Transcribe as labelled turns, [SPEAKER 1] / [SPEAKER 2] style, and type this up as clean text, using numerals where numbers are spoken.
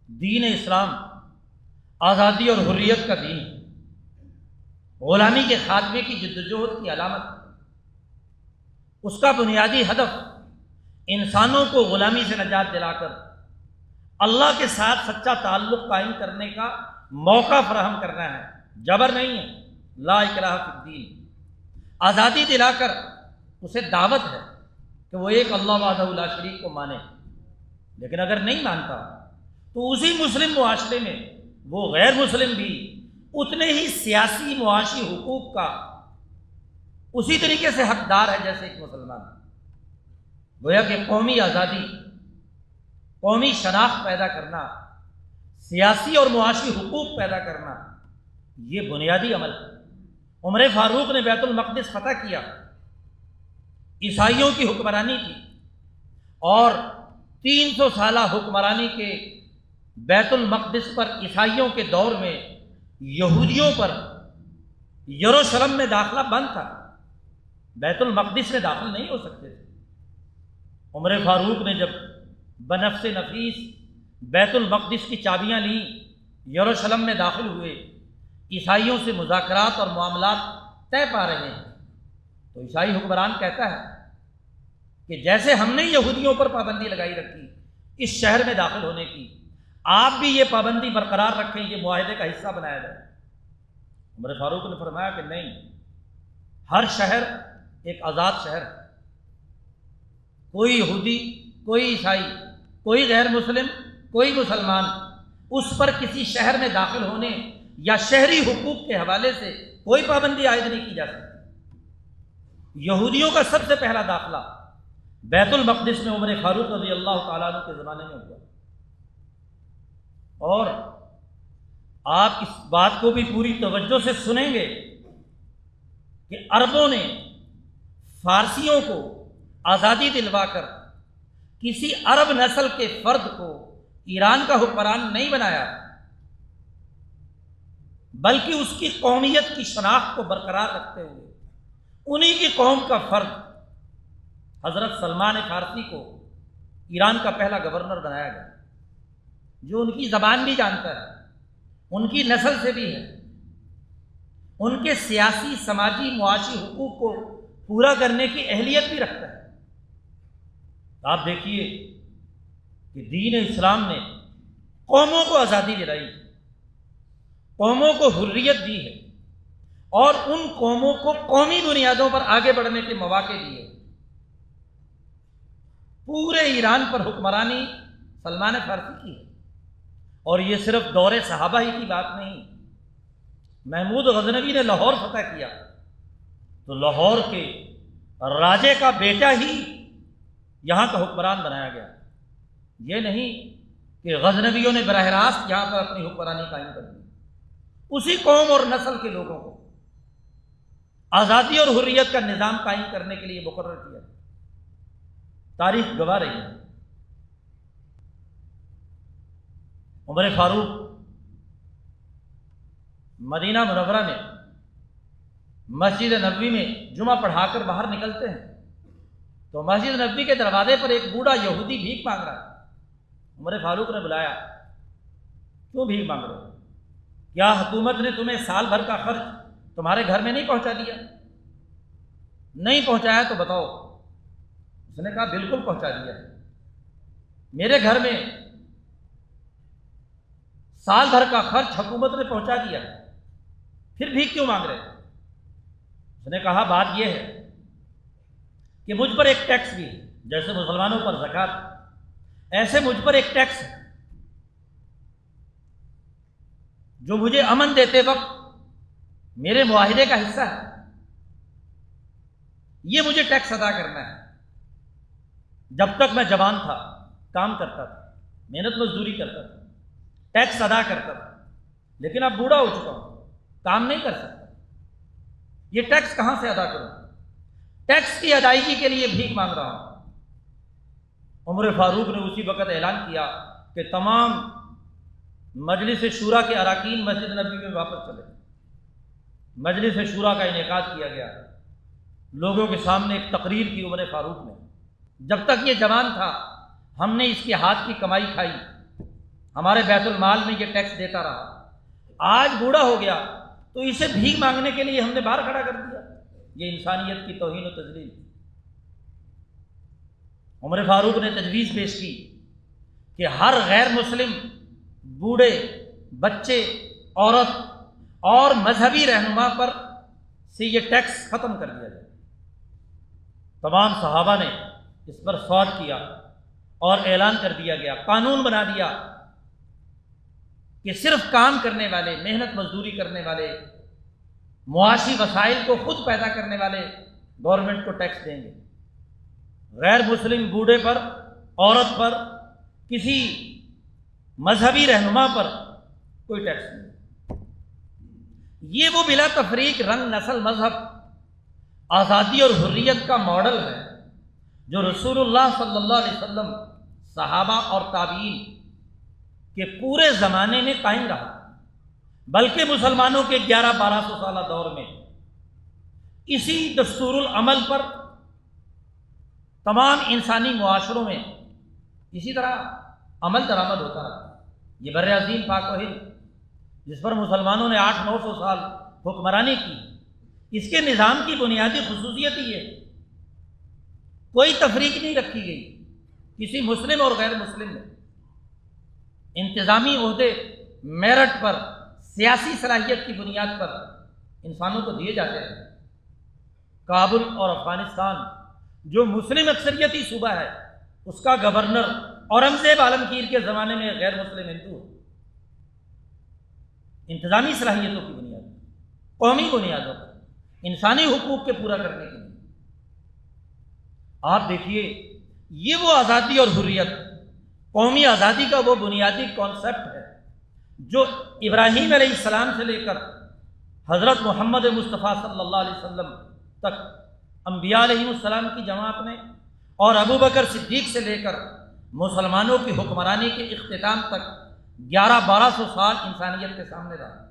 [SPEAKER 1] دین اسلام آزادی اور حریت کا دین، غلامی کے خاتمے کی جدوجہد کی علامت۔ اس کا بنیادی ہدف انسانوں کو غلامی سے نجات دلا کر اللہ کے ساتھ سچا تعلق قائم کرنے کا موقع فراہم کرنا ہے، جبر نہیں ہے، لا اکراہ فی الدین، آزادی دلا کر اسے دعوت ہے کہ وہ ایک اللہ وحدہ لا شریک کو مانے۔ لیکن اگر نہیں مانتا تو اسی مسلم معاشرے میں وہ غیر مسلم بھی اتنے ہی سیاسی معاشی حقوق کا اسی طریقے سے حقدار ہے جیسے ایک مسلمان۔ گویا کہ قومی آزادی، قومی شناخت پیدا کرنا، سیاسی اور معاشی حقوق پیدا کرنا، یہ بنیادی عمل ہے۔ عمر فاروق نے بیت المقدس فتح کیا، عیسائیوں کی حکمرانی تھی، اور 300 سالہ حکمرانی کے بیت المقدس پر عیسائیوں کے دور میں یہودیوں پر یروشلم میں داخلہ بند تھا، بیت المقدس میں داخل نہیں ہو سکتے تھے۔ عمر فاروق نے جب بنفس نفیس بیت المقدس کی چابیاں لیں، یروشلم میں داخل ہوئے، عیسائیوں سے مذاکرات اور معاملات طے پا رہے ہیں، تو عیسائی حکمران کہتا ہے کہ جیسے ہم نے یہودیوں پر پابندی لگائی رکھی اس شہر میں داخل ہونے کی، آپ بھی یہ پابندی برقرار رکھیں، یہ معاہدے کا حصہ بنایا جائے۔ عمر فاروق نے فرمایا کہ نہیں، ہر شہر ایک آزاد شہر ہے، کوئی یہودی، کوئی عیسائی، کوئی غیر مسلم، کوئی مسلمان اس پر کسی شہر میں داخل ہونے یا شہری حقوق کے حوالے سے کوئی پابندی عائد نہیں کی جا سکتی۔ یہودیوں کا سب سے پہلا داخلہ بیت المقدس میں عمر فاروق رضی اللہ تعالیٰ عنہ کے زمانے میں ہوا، اور آپ اس بات کو بھی پوری توجہ سے سنیں گے کہ عربوں نے فارسیوں کو آزادی دلوا کر کسی عرب نسل کے فرد کو ایران کا حکمران نہیں بنایا، بلکہ اس کی قومیت کی شناخت کو برقرار رکھتے ہوئے انہی کی قوم کا فرد حضرت سلمان فارسی کو ایران کا پہلا گورنر بنایا گیا، جو ان کی زبان بھی جانتا ہے، ان کی نسل سے بھی ہے، ان کے سیاسی، سماجی، معاشی حقوق کو پورا کرنے کی اہلیت بھی رکھتا ہے۔ آپ دیکھیے کہ دین اسلام نے قوموں کو آزادی دلائی، قوموں کو حریت دی ہے، اور ان قوموں کو قومی بنیادوں پر آگے بڑھنے کے مواقع دیے۔ پورے ایران پر حکمرانی سلمان فارسی کی ہے، اور یہ صرف دور صحابہ ہی کی بات نہیں۔ محمود غزنوی نے لاہور فتح کیا تو لاہور کے راجے کا بیٹا ہی یہاں کا حکمران بنایا گیا، یہ نہیں کہ غزنویوں نے براہ راست یہاں پر اپنی حکمرانی قائم کر دی۔ اسی قوم اور نسل کے لوگوں کو آزادی اور حریت کا نظام قائم کرنے کے لیے مقرر کیا۔ تاریخ گواہ رہی ہے، عمر فاروق مدینہ منورہ میں مسجد نبوی میں جمعہ پڑھا کر باہر نکلتے ہیں تو مسجد نبوی کے دروازے پر ایک بوڑھا یہودی بھیک مانگ رہا ہے۔ عمر فاروق نے بلایا، کیوں بھیک مانگ رہے ہو؟ کیا حکومت نے تمہیں سال بھر کا خرچ تمہارے گھر میں نہیں پہنچا دیا؟ نہیں پہنچایا تو بتاؤ۔ اس نے کہا بالکل پہنچا دیا، میرے گھر میں سال بھر کا خرچ حکومت نے پہنچا دیا، پھر بھی کیوں مانگ رہے؟ اس نے کہا بات یہ ہے کہ مجھ پر ایک ٹیکس بھی ہے، جیسے مسلمانوں پر زکوٰۃ، ایسے مجھ پر ایک ٹیکس ہے جو مجھے امن دیتے وقت میرے معاہدے کا حصہ ہے، یہ مجھے ٹیکس ادا کرنا ہے۔ جب تک میں جوان تھا کام کرتا تھا، محنت مزدوری کرتا تھا، ٹیکس ادا کرتا تھا، لیکن اب بوڑھا ہو چکا ہوں، کام نہیں کر سکتا، یہ ٹیکس کہاں سے ادا کروں؟ ٹیکس کی ادائیگی کے لیے بھیک مانگ رہا ہوں۔ عمر فاروق نے اسی وقت اعلان کیا کہ تمام مجلس شورا کے اراکین مسجد نبوی میں واپس چلے۔ مجلس شورا کا انعقاد کیا گیا، لوگوں کے سامنے ایک تقریر کی عمر فاروق نے، جب تک یہ جوان تھا ہم نے اس کے ہاتھ کی کمائی کھائی، ہمارے بیت المال میں یہ ٹیکس دیتا رہا، آج بوڑھا ہو گیا تو اسے بھیک مانگنے کے لیے ہم نے باہر کھڑا کر دیا۔ یہ انسانیت کی توہین و تذلیل۔ عمر فاروق نے تجویز پیش کی کہ ہر غیر مسلم، بوڑھے، بچے، عورت اور مذہبی رہنما پر سے یہ ٹیکس ختم کر دیا جائے۔ تمام صحابہ نے اس پر فوت کیا اور اعلان کر دیا گیا، قانون بنا دیا کہ صرف کام کرنے والے، محنت مزدوری کرنے والے، معاشی وسائل کو خود پیدا کرنے والے گورنمنٹ کو ٹیکس دیں گے۔ غیر مسلم بوڑھے پر، عورت پر، کسی مذہبی رہنما پر کوئی ٹیکس نہیں۔ یہ وہ بلا تفریق رنگ، نسل، مذہب، آزادی اور حریت کا ماڈل ہے جو رسول اللہ صلی اللہ علیہ وسلم، صحابہ اور تابعین کے پورے زمانے میں قائم رہا، بلکہ مسلمانوں کے 1100-1200 سالہ دور میں اسی دستور العمل پر تمام انسانی معاشروں میں اسی طرح عمل درآمد ہوتا رہا۔ یہ بر عظیم پاک و ہند جس پر مسلمانوں نے 800-900 سال حکمرانی کی، اس کے نظام کی بنیادی خصوصیت یہ ہے، کوئی تفریق نہیں رکھی گئی کسی مسلم اور غیر مسلم میں۔ انتظامی عہدے میرٹ پر، سیاسی صلاحیت کی بنیاد پر انسانوں کو دیے جاتے ہیں۔ کابل اور افغانستان جو مسلم اکثریتی صوبہ ہے، اس کا گورنر اورنگزیب عالمگیر کے زمانے میں غیر مسلم ہندو۔ انتظامی صلاحیتوں کی بنیاد پر، قومی بنیادوں پر، انسانی حقوق کے پورا کرنے کے لیے آپ دیکھیے، یہ وہ آزادی اور حریت، قومی آزادی کا وہ بنیادی کانسیپٹ ہے جو ابراہیم علیہ السلام سے لے کر حضرت محمد مصطفیٰ صلی اللہ علیہ وسلم تک انبیاء علیہ السلام کی جماعت میں، اور ابو بکر صدیق سے لے کر مسلمانوں کی حکمرانی کے اختتام تک 1100-1200 سال انسانیت کے سامنے رہا۔